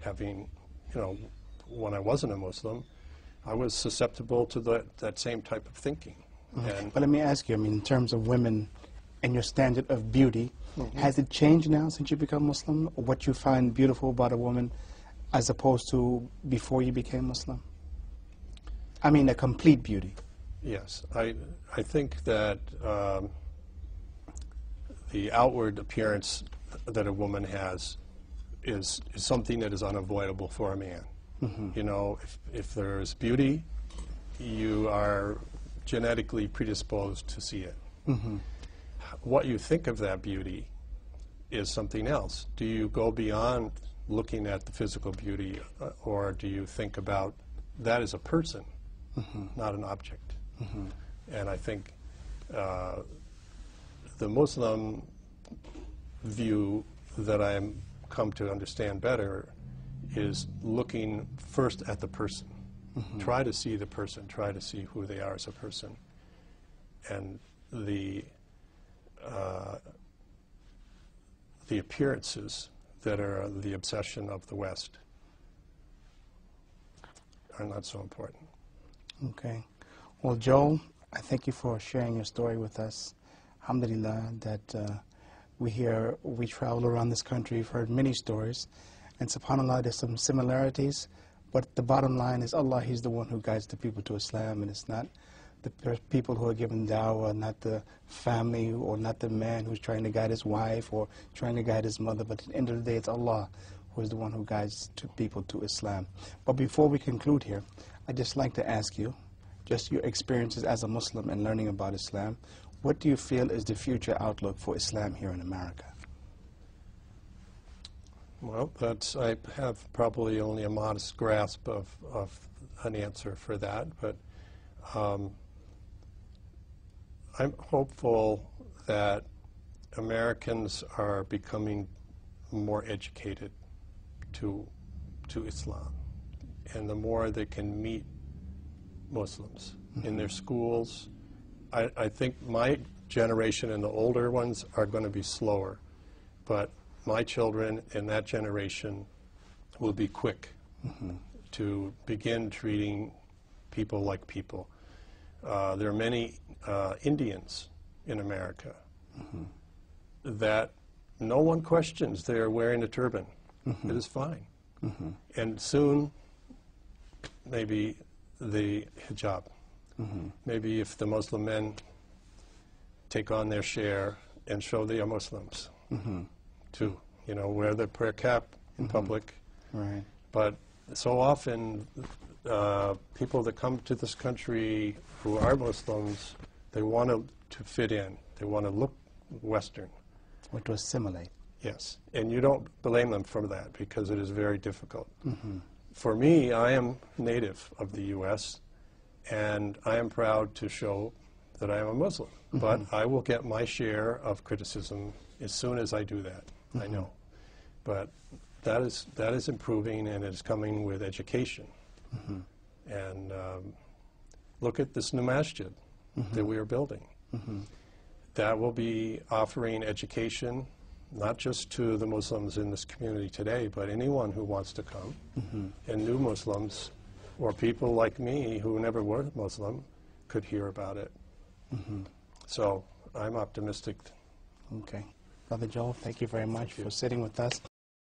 having, you know, when I wasn't a Muslim, I was susceptible to that same type of thinking. And But let me ask you, I mean, in terms of women and your standard of beauty, has it changed now since you become Muslim? Or what you find beautiful about a woman as opposed to before you became Muslim? I mean, a complete beauty. yes, I think that the outward appearance that a woman has is something that is unavoidable for a man. You know, if there's beauty, you are genetically predisposed to see it. What you think of that beauty is something else. Do you go beyond looking at the physical beauty, or do you think about that as a person, not an object? And I think the Muslim view that I've come to understand better is looking first at the person. Try to see the person, try to see who they are as a person. And the appearances that are the obsession of the West are not so important. Okay. Well, Joel, I thank you for sharing your story with us. Alhamdulillah, that we travel around this country, we've heard many stories, and subhanAllah, there's some similarities, but the bottom line is Allah, He's the one who guides the people to Islam, and it's not the people who are given dawah, not the family, or not the man who's trying to guide his wife or trying to guide his mother, but at the end of the day, it's Allah who is the one who guides people to Islam. But before we conclude here, I'd just like to ask you, just your experiences as a Muslim and learning about Islam, what do you feel is the future outlook for Islam here in America? Well, I have probably only a modest grasp of an answer for that, but I'm hopeful that Americans are becoming more educated to Islam, and the more they can meet Muslims in their schools. I think my generation and the older ones are going to be slower, but my children and that generation will be quick to begin treating people like people. There are many Indians in America that no one questions they're wearing a turban. It is fine. And soon, maybe the hijab. Maybe if the Muslim men take on their share and show they are Muslims too, you know, wear the prayer cap in public. Right. But so often, people that come to this country who are Muslims, they want to fit in. They want to look Western. Or to assimilate. Yes, and you don't blame them for that because it is very difficult. For me, I am native of the U.S., and I am proud to show that I am a Muslim. But I will get my share of criticism as soon as I do that, I know. But that is improving, and it is coming with education. And look at this new masjid that we are building. That will be offering education, not just to the Muslims in this community today, but anyone who wants to come, and new Muslims, or people like me who never were Muslim, could hear about it. So I'm optimistic. Okay. Brother Joel, thank you very much for sitting with us.